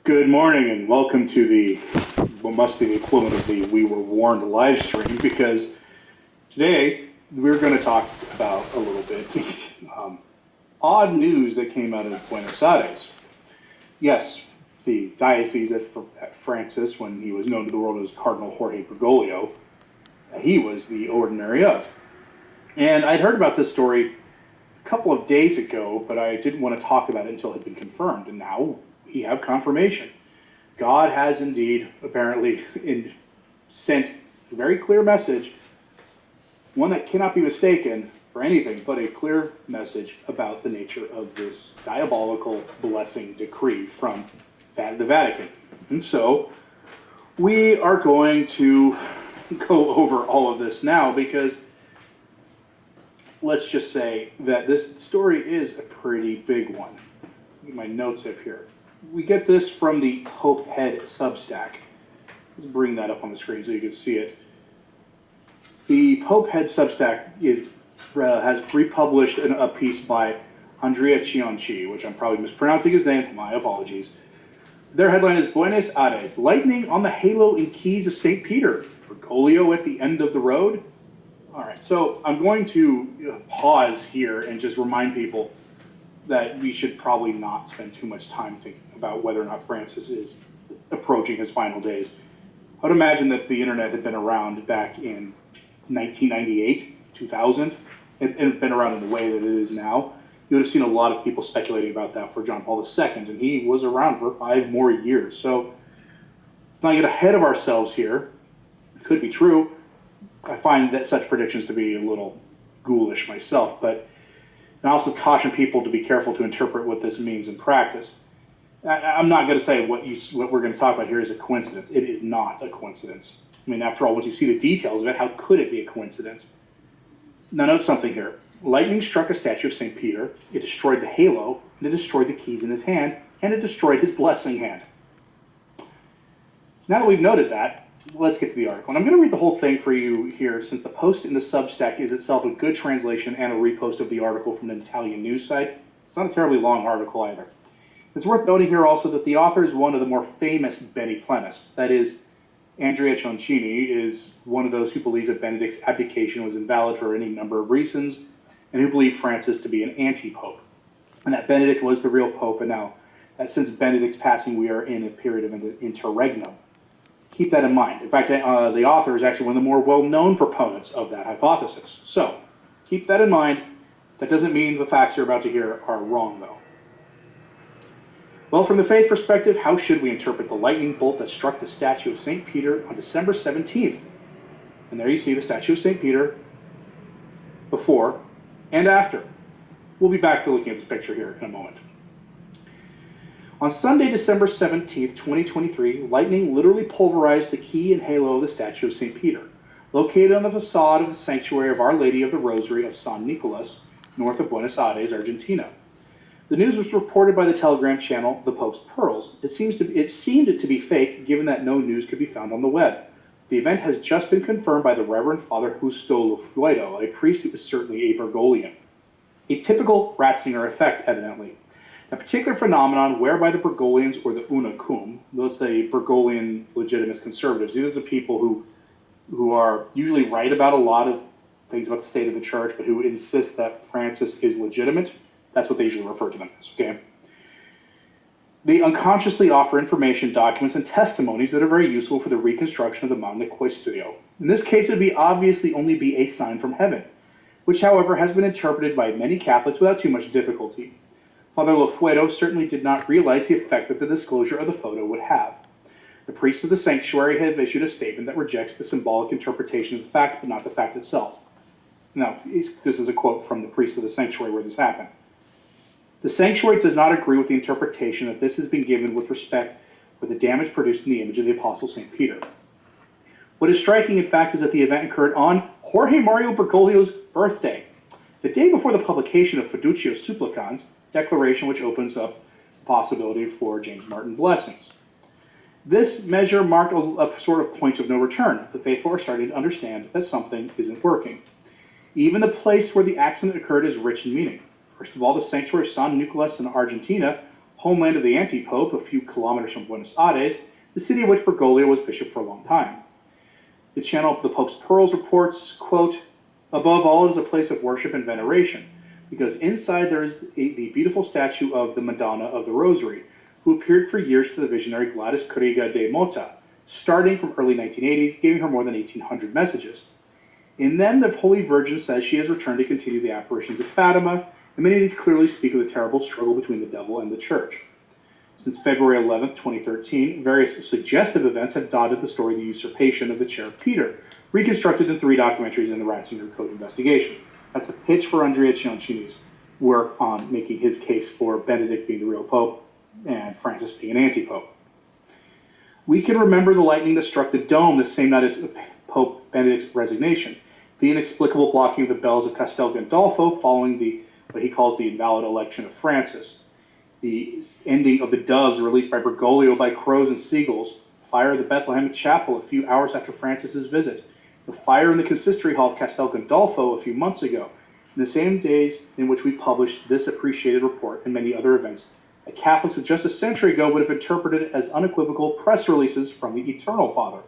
Good morning and welcome to the what must be the equivalent of the We Were Warned live stream, because today we're going to talk about a little bit um, odd news that came out of Buenos Aires. Yes, the diocese at Francis, when he was known to the world as Cardinal Jorge Bergoglio, he was the ordinary of. And I'd heard about this story a couple of days ago, but I didn't want to talk about it until it had been confirmed, and now we have confirmation. God has indeed apparently sent a very clear message, one that cannot be mistaken for anything but a clear message about the nature of this diabolical blessing decree from the Vatican. And so we are going to go over all of this now, because let's just say that this story is a pretty big one. Get my notes up here. We get this from the Pope Head Substack. Let's bring that up on the screen so you can see it. The Pope Head Substack has republished a piece by Andrea Cianci, which I'm probably mispronouncing his name. My apologies. Their headline is Buenos Aires, lightning on the halo and keys of St. Peter. Bergoglio at the end of the road. All right, so I'm going to pause here and just remind people that we should probably not spend too much time thinking about whether or not Francis is approaching his final days. I would imagine that if the internet had been around back in 1998, 2000, and been around in the way that it is now, you would have seen a lot of people speculating about that for John Paul II, and he was around for 5 more years. So let's not get ahead of ourselves here. It could be true. I find that such predictions to be a little ghoulish myself, but I also caution people to be careful to interpret what this means in practice. I'm not going to say what we're going to talk about here is a coincidence. It is not a coincidence. I mean, after all, once you see the details of it, how could it be a coincidence? Now, note something here. Lightning struck a statue of St. Peter, it destroyed the halo, and it destroyed the keys in his hand, and it destroyed his blessing hand. Now that we've noted that, let's get to the article. And I'm going to read the whole thing for you here, since the post in the Substack is itself a good translation and a repost of the article from an Italian news site. It's not a terribly long article either. It's worth noting here also that the author is one of the more famous Beneplenists. That is, Andrea Ciancini is one of those who believes that Benedict's abdication was invalid for any number of reasons, and who believe Francis to be an anti-pope, and that Benedict was the real pope, and now, since Benedict's passing, we are in a period of interregnum. Keep that in mind. In fact, the author is actually one of the more well-known proponents of that hypothesis. So, keep that in mind. That doesn't mean the facts you're about to hear are wrong, though. Well, from the faith perspective, how should we interpret the lightning bolt that struck the statue of St. Peter on December 17th? And there you see the statue of St. Peter before and after. We'll be back to looking at this picture here in a moment. On Sunday, December 17th, 2023, lightning literally pulverized the key and halo of the statue of St. Peter, located on the facade of the sanctuary of Our Lady of the Rosary of San Nicolas, north of Buenos Aires, Argentina. The news was reported by the Telegram channel The Pope's Pearls. It seemed to be fake, given that no news could be found on the web. The event has just been confirmed by the Reverend Father Justo Lofuedo, a priest who is certainly a Bergoglian. A typical Ratzinger effect, evidently. A particular phenomenon whereby the Bergoglians, or the Una Cum, those the Bergoglian legitimist conservatives, these are the people who are usually right about a lot of things about the state of the church, but who insist that Francis is legitimate. That's what they usually refer to them as, okay? They unconsciously offer information, documents, and testimonies that are very useful for the reconstruction of the Magna Quaestio. In this case, it would obviously only be a sign from heaven, which, however, has been interpreted by many Catholics without too much difficulty. Father Lofuedo certainly did not realize the effect that the disclosure of the photo would have. The priests of the sanctuary have issued a statement that rejects the symbolic interpretation of the fact, but not the fact itself. Now, this is a quote from the priest of the sanctuary where this happened. The sanctuary does not agree with the interpretation that this has been given with respect for the damage produced in the image of the Apostle St. Peter. What is striking, in fact, is that the event occurred on Jorge Mario Bergoglio's birthday, the day before the publication of Fiducia Supplicans, declaration which opens up the possibility for James Martin blessings. This measure marked a sort of point of no return. The faithful are starting to understand that something isn't working. Even the place where the accident occurred is rich in meaning. First of all, the sanctuary of San Nicolas in Argentina homeland of the anti-pope, a few kilometers from Buenos Aires, the city of which Bergoglio was bishop for a long time. The channel of the Pope's Pearls reports, quote, "Above all, it is a place of worship and veneration, because inside there is the beautiful statue of the Madonna of the Rosary, who appeared for years to the visionary Gladys Correga de Mota, starting from early 1980s, giving her more than 1,800 messages. In them, the Holy Virgin says she has returned to continue the apparitions of Fatima, and many of these clearly speak of the terrible struggle between the devil and the church. Since February 11, 2013, various suggestive events have dotted the story of the usurpation of the chair of Peter, reconstructed in 3 documentaries in the Ratzinger Code investigation." That's a pitch for Andrea Ciancini's work on making his case for Benedict being the real pope and Francis being an anti-pope. We can remember the lightning that struck the dome the same night as Pope Benedict's resignation, the inexplicable blocking of the bells of Castel Gandolfo following what he calls the invalid election of Francis, the ending of the doves released by Bergoglio by crows and seagulls, fire of the Bethlehem Chapel a few hours after Francis's visit, the fire in the consistory hall of Castel Gandolfo a few months ago, in the same days in which we published this appreciated report and many other events that Catholics of just a century ago would have interpreted as unequivocal press releases from the Eternal Father.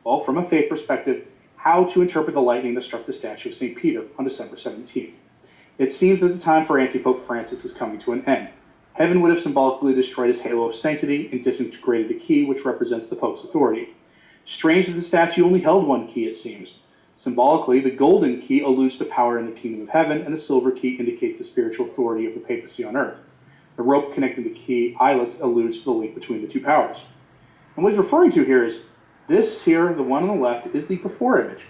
Well, from a faith perspective, how to interpret the lightning that struck the statue of St. Peter on December 17th. It seems that the time for anti-Pope Francis is coming to an end. Heaven would have symbolically destroyed his halo of sanctity and disintegrated the key which represents the Pope's authority. Strange that the statue only held one key, it seems. Symbolically, the golden key alludes to power in the kingdom of heaven, and the silver key indicates the spiritual authority of the papacy on earth. The rope connecting the key eyelets alludes to the link between the two powers. And what he's referring to here is this here, the one on the left, is the before image.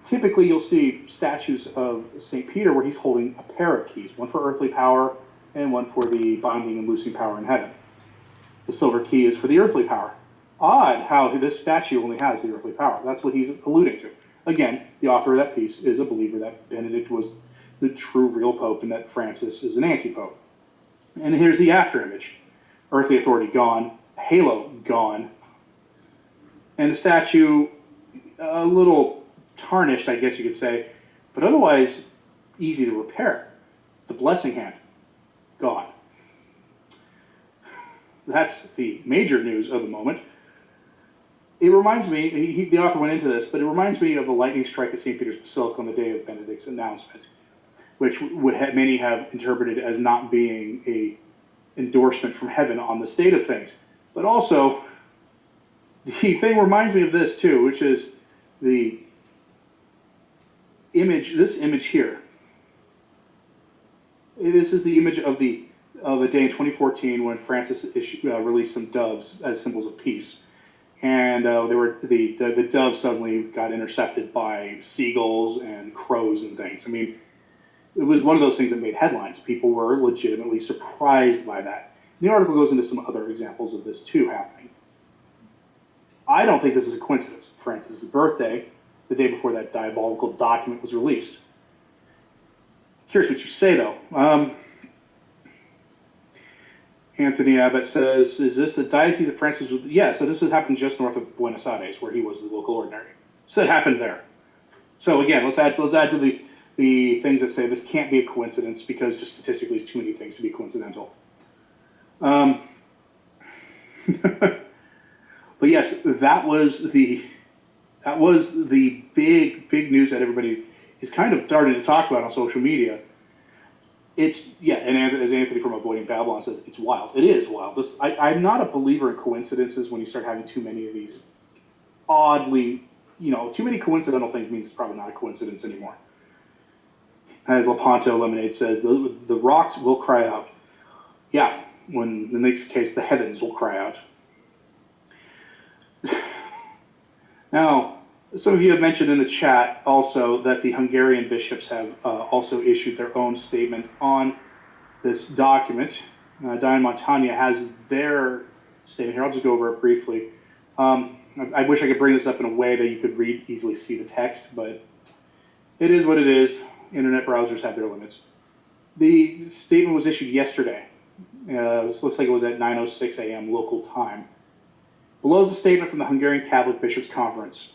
Typically, you'll see statues of St. Peter where he's holding a pair of keys, one for earthly power and one for the binding and loosing power in heaven. The silver key is for the earthly power. Odd how this statue only has the earthly power. That's what he's alluding to. Again, the author of that piece is a believer that Benedict was the true real pope and that Francis is an anti-pope. And here's the after image. Earthly authority gone, halo gone, and the statue a little tarnished, I guess you could say, but otherwise easy to repair. The blessing hand, gone. That's the major news of the moment. It reminds me, the author went into this, but it reminds me of the lightning strike at St. Peter's Basilica on the day of Benedict's announcement, which many have interpreted as not being a endorsement from heaven on the state of things. But also, the thing reminds me of this too, which is the image, this image here. This is the image of a day in 2014 when Francis released some doves as symbols of peace. And the doves suddenly got intercepted by seagulls and crows and things. I mean, it was one of those things that made headlines. People were legitimately surprised by that. The article goes into some other examples of this too happening. I don't think this is a coincidence. Francis' birthday, the day before that diabolical document was released. Curious what you say, though. Anthony Abbott says, is this the Diocese of Francis? Yeah, so this has happened just north of Buenos Aires, where he was the local ordinary. So it happened there. So again, let's add to the things that say this can't be a coincidence because just statistically it's too many things to be coincidental. But yes, that was the big news that everybody is kind of starting to talk about on social media. And as Anthony from Avoiding Babylon says, it's wild. It is wild. I'm not a believer in coincidences when you start having too many of these oddly, too many coincidental things means it's probably not a coincidence anymore. As Lepanto Lemonade says, the rocks will cry out. Yeah, when in the next case, the heavens will cry out. Now, some of you have mentioned in the chat also that the Hungarian bishops have also issued their own statement on this document. Diane Montagna has their statement here. I'll just go over it briefly. I wish I could bring this up in a way that you could easily see the text, but it is what it is. Internet browsers have their limits. The statement was issued yesterday. This looks like it was at 9:06 a.m. local time. Below is a statement from the Hungarian Catholic Bishops' Conference.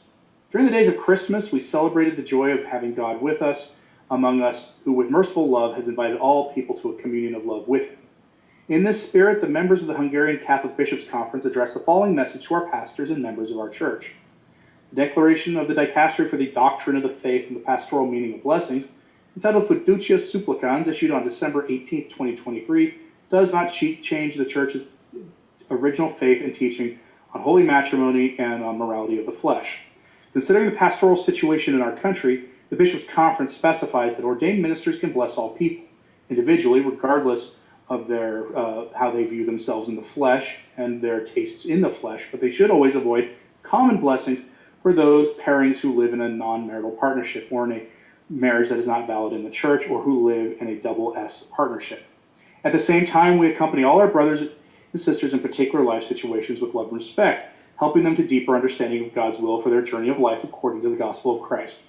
During the days of Christmas, we celebrated the joy of having God with us, among us, who with merciful love has invited all people to a communion of love with him. In this spirit, the members of the Hungarian Catholic Bishops' Conference addressed the following message to our pastors and members of our church. The Declaration of the Dicastery for the Doctrine of the Faith and the Pastoral Meaning of Blessings, entitled Fiducia Supplicans, issued on December 18, 2023, does not change the Church's original faith and teaching on holy matrimony and on morality of the flesh. Considering the pastoral situation in our country, the Bishops' Conference specifies that ordained ministers can bless all people, individually, regardless of their how they view themselves in the flesh and their tastes in the flesh, but they should always avoid common blessings for those pairings who live in a non-marital partnership or in a marriage that is not valid in the church, or who live in a double S partnership. At the same time, we accompany all our brothers and sisters in particular life situations with love and respect, helping them to deeper understanding of God's will for their journey of life according to the gospel of Christ.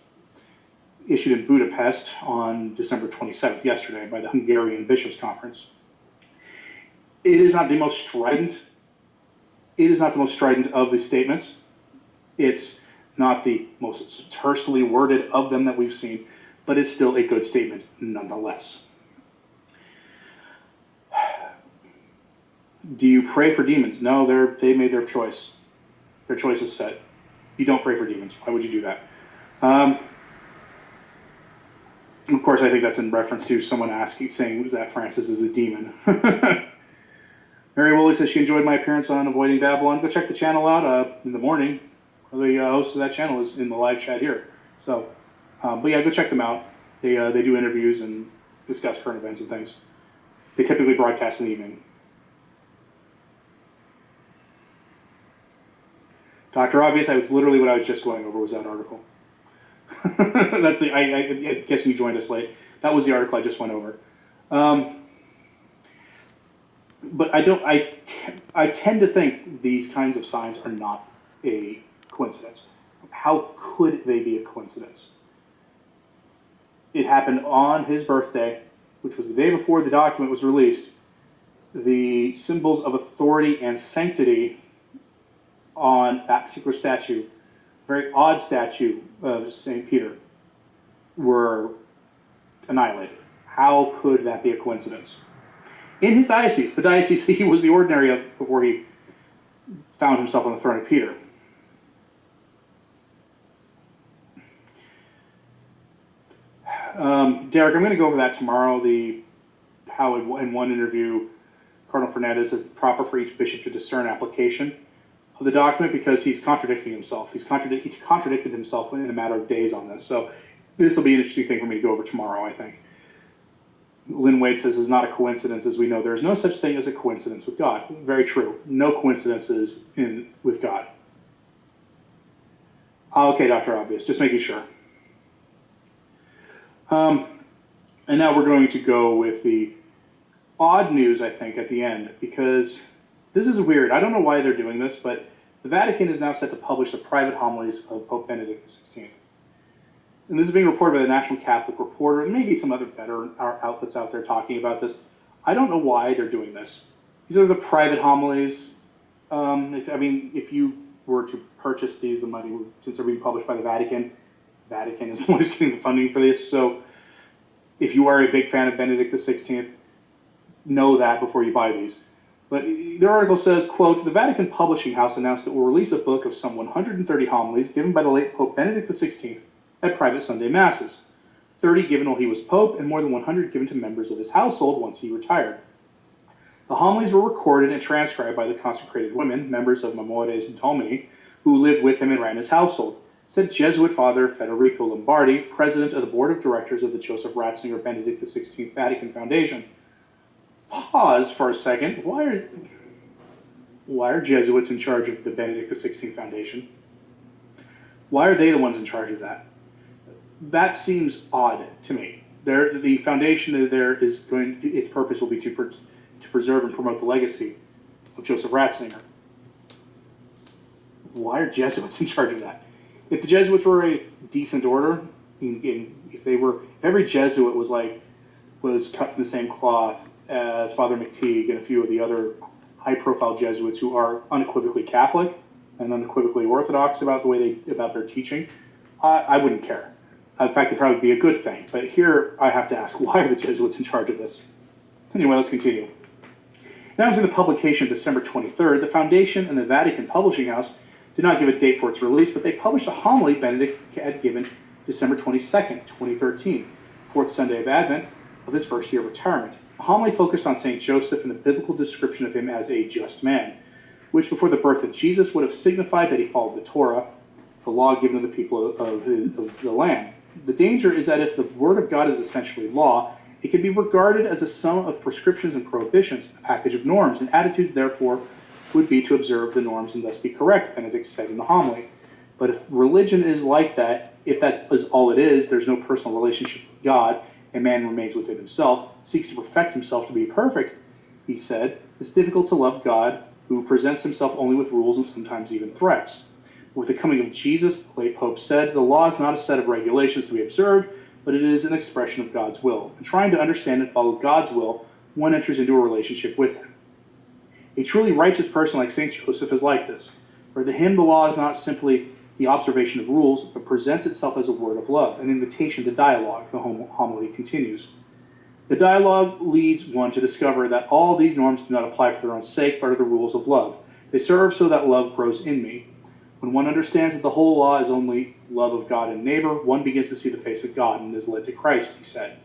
Issued in Budapest on December 27th, yesterday, by the Hungarian Bishops' Conference. It is not the most strident of the statements. It's not the most tersely worded of them that we've seen, but it's still a good statement nonetheless. Do you pray for demons? No, they made their choice. Their choice is set. You don't pray for demons. Why would you do that? Of course, I think that's in reference to someone saying that Francis is a demon. Mary Woolley says she enjoyed my appearance on Avoiding Babylon. Go check the channel out in the morning. The host of that channel is in the live chat here. So, but yeah, go check them out. They do interviews and discuss current events and things. They typically broadcast in the evening. Dr. Obvious, that was literally what I was just going over, was that article. I guess you joined us late. That was the article I just went over. But I tend to think these kinds of signs are not a coincidence. How could they be a coincidence? It happened on his birthday, which was the day before the document was released. The symbols of authority and sanctity on that particular statue, very odd statue of St. Peter, were annihilated. How could that be a coincidence? In his diocese, the diocese he was the ordinary of before he found himself on the throne of Peter. Derek, I'm going to go over that tomorrow, how in one interview Cardinal Fernandez says it's proper for each bishop to discern application of the document, because he's contradicting himself. He contradicted himself in a matter of days on this. So this will be an interesting thing for me to go over tomorrow, I think. Lynn Wade says it's not a coincidence. As we know, there is no such thing as a coincidence with God. Very true. No coincidences with God. Okay, Dr. Obvious, just making sure. And now we're going to go with the odd news, I think, at the end, because this is weird. I don't know why they're doing this, but the Vatican is now set to publish the private homilies of Pope Benedict XVI. And this is being reported by the National Catholic Reporter, and maybe some other better outlets out there talking about this. I don't know why they're doing this. These are the private homilies. If you were to purchase these, the money, since they're being published by the Vatican is the one who's getting the funding for this. So if you are a big fan of Benedict XVI, know that before you buy these. But their article says, quote, the Vatican Publishing House announced it will release a book of some 130 homilies given by the late Pope Benedict XVI at private Sunday Masses, 30 given while he was Pope, and more than 100 given to members of his household once he retired. The homilies were recorded and transcribed by the consecrated women, members of Memores and Domini, who lived with him and ran his household, said Jesuit Father Federico Lombardi, president of the board of directors of the Joseph Ratzinger Benedict XVI Vatican Foundation. Pause for a second. Why are Jesuits in charge of the Benedict XVI Foundation? Why are they the ones in charge of that? That seems odd to me. The foundation there is its purpose will be to preserve and promote the legacy of Joseph Ratzinger. Why are Jesuits in charge of that? If the Jesuits were a decent order, if every Jesuit was cut from the same cloth as Father McTeague and a few of the other high-profile Jesuits who are unequivocally Catholic and unequivocally Orthodox about their teaching, I wouldn't care. In fact, it'd probably be a good thing. But here, I have to ask, why are the Jesuits in charge of this? Anyway, let's continue. Announcing the publication December 23rd, the Foundation and the Vatican Publishing House did not give a date for its release, but they published a homily Benedict had given December 22nd, 2013, fourth Sunday of Advent of his first year of retirement. The homily focused on St. Joseph and the biblical description of him as a just man, which before the birth of Jesus would have signified that he followed the Torah, the law given to the people of the land. The danger is that if the Word of God is essentially law, it can be regarded as a sum of prescriptions and prohibitions, a package of norms, and attitudes, therefore, would be to observe the norms and thus be correct, Benedict said in the homily. But if religion is like that, if that is all it is, there's no personal relationship with God, and man remains within himself, seeks to perfect himself to be perfect, he said, it's difficult to love God, who presents himself only with rules and sometimes even threats. With the coming of Jesus, the late Pope said, the law is not a set of regulations to be observed, but it is an expression of God's will. In trying to understand and follow God's will, one enters into a relationship with him. A truly righteous person like St. Joseph is like this. For him, the law is not simply the observation of rules, but presents itself as a word of love, an invitation to dialogue, the homily continues. The dialogue leads one to discover that all these norms do not apply for their own sake, but are the rules of love. They serve so that love grows in me. When one understands that the whole law is only love of God and neighbor, one begins to see the face of God and is led to Christ, he said.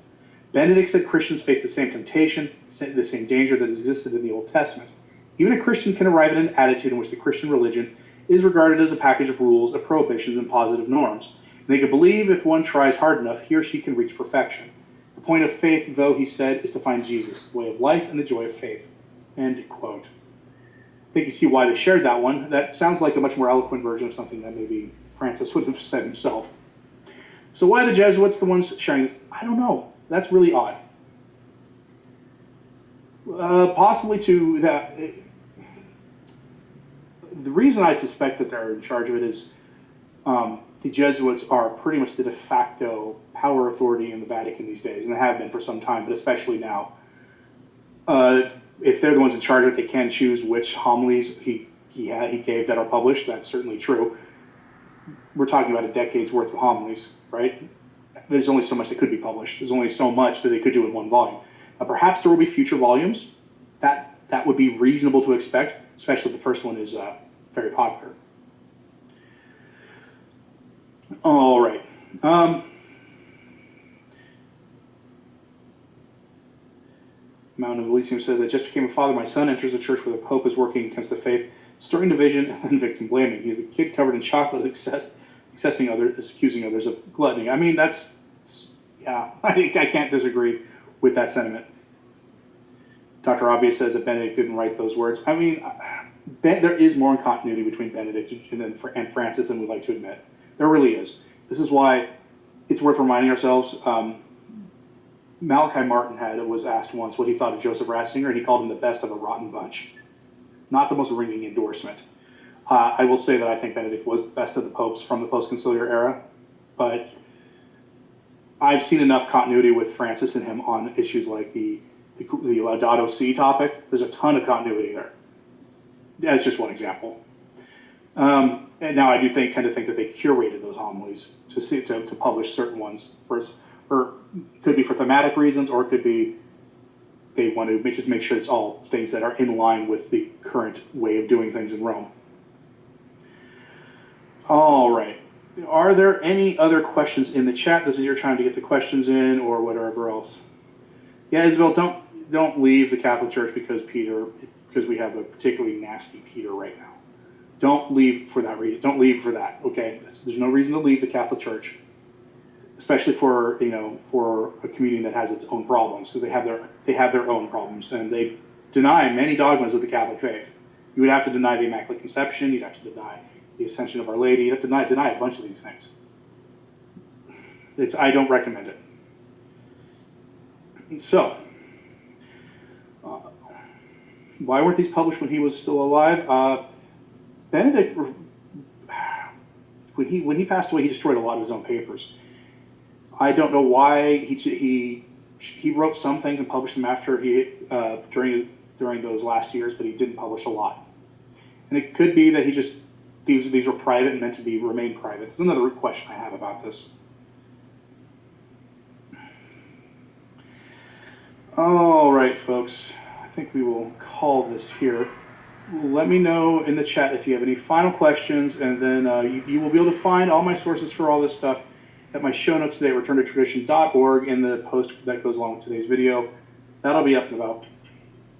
Benedict said Christians face the same temptation, the same danger that has existed in the Old Testament. Even a Christian can arrive at an attitude in which the Christian religion is regarded as a package of rules, of prohibitions, and positive norms. And they can believe if one tries hard enough, he or she can reach perfection. The point of faith, though, he said, is to find Jesus, the way of life and the joy of faith. End quote. I think you see why they shared that one. That sounds like a much more eloquent version of something that maybe Francis would have said himself. So why the Jesuits the ones sharing this? I don't know. That's really odd. Possibly to that. The reason I suspect that they're in charge of it is the Jesuits are pretty much the de facto power authority in the Vatican these days, and they have been for some time, but especially now. If they're the ones in charge of it, they can choose which homilies he gave that are published. That's certainly true. We're talking about a decade's worth of homilies, right? There's only so much that could be published. There's only so much that they could do in one volume. Perhaps there will be future volumes. That would be reasonable to expect, especially if the first one is very popular. All right. Mount of Elysium says, I just became a father. My son enters a church where the Pope is working against the faith, stirring division and then victim blaming. He's a kid covered in chocolate, accusing others of gluttony. I mean, I can't disagree with that sentiment. Dr. Obvious says that Benedict didn't write those words. I mean, there is more continuity between Benedict and Francis than we like to admit. There really is. This is why it's worth reminding ourselves. Malachi Martin was asked once what he thought of Joseph Ratzinger, and he called him the best of a rotten bunch. Not the most ringing endorsement. I will say that I think Benedict was the best of the popes from the post-conciliar era, but I've seen enough continuity with Francis and him on issues like the Laudato Si topic. There's a ton of continuity there. That's just one example. And now I do tend to think that they curated those homilies to publish certain ones first. Or it could be for thematic reasons, or it could be they want to just make sure it's all things that are in line with the current way of doing things in Rome. All right. Are there any other questions in the chat? This is you're trying to get the questions in, or whatever else. Yeah, Isabel, don't leave the Catholic Church because we have a particularly nasty Peter right now. Don't leave for that reason. Don't leave for that. Okay, there's no reason to leave the Catholic Church, especially for a community that has its own problems, because they have their own problems, and they deny many dogmas of the Catholic faith. You would have to deny the Immaculate Conception. You'd have to deny the Ascension of Our Lady. You'd have to deny a bunch of these things. I don't recommend it. So, why weren't these published when he was still alive? Benedict, when he passed away, he destroyed a lot of his own papers. I don't know why he wrote some things and published them after during those last years, but he didn't publish a lot. And it could be that these were private and meant to remain private. That's another question I have about this. All right, folks. I think we will call this here. Let me know in the chat if you have any final questions, and then you will be able to find all my sources for all this stuff at my show notes today, returntotradition.org, in the post that goes along with today's video. That'll be up in about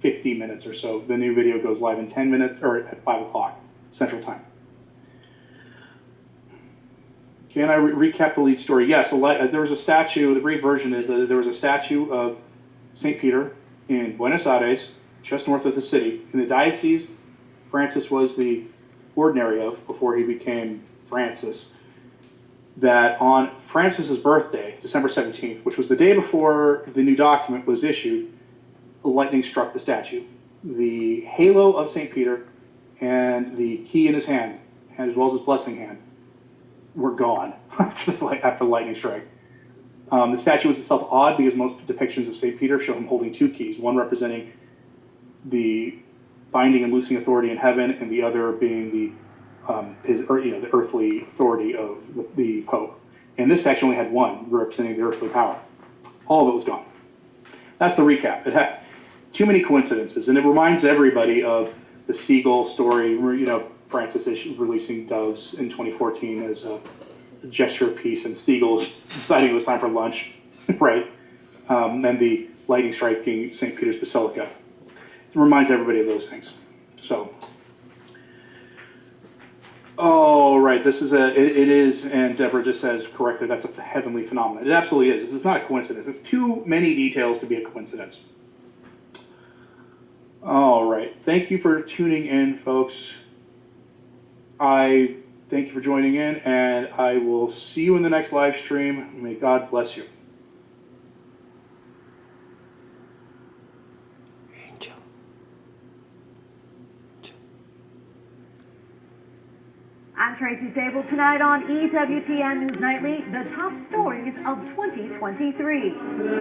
50 minutes or so. The new video goes live in 10 minutes, or at 5 o'clock Central Time. Can I recap the lead story? Yes, there was a statue. The brief version is that there was a statue of St. Peter in Buenos Aires, just north of the city. In the diocese Francis was the ordinary of before he became Francis, that on Francis's birthday, December 17th, which was the day before the new document was issued, lightning struck the statue. The halo of St. Peter and the key in his hand, as well as his blessing hand, were gone after the lightning strike. The statue was itself odd because most depictions of St. Peter show him holding two keys, one representing the binding and loosing authority in heaven, and the other being the earthly authority of the Pope. And this statue only had one, representing the earthly power. All of it was gone. That's the recap. It had too many coincidences, and it reminds everybody of the seagull story. Francis releasing doves in 2014 as a gesture of peace, and seagulls deciding it was time for lunch, right? And the lightning striking St. Peter's Basilica. It reminds everybody of those things. So, oh, right, this is it is, and Deborah just says correctly, that's a heavenly phenomenon. It absolutely is. This is not a coincidence. It's too many details to be a coincidence. All right, thank you for tuning in, folks. I thank you for joining in, and I will see you in the next live stream. May God bless you. Angel. I'm Tracy Sable. Tonight on EWTN News Nightly, the top stories of 2023.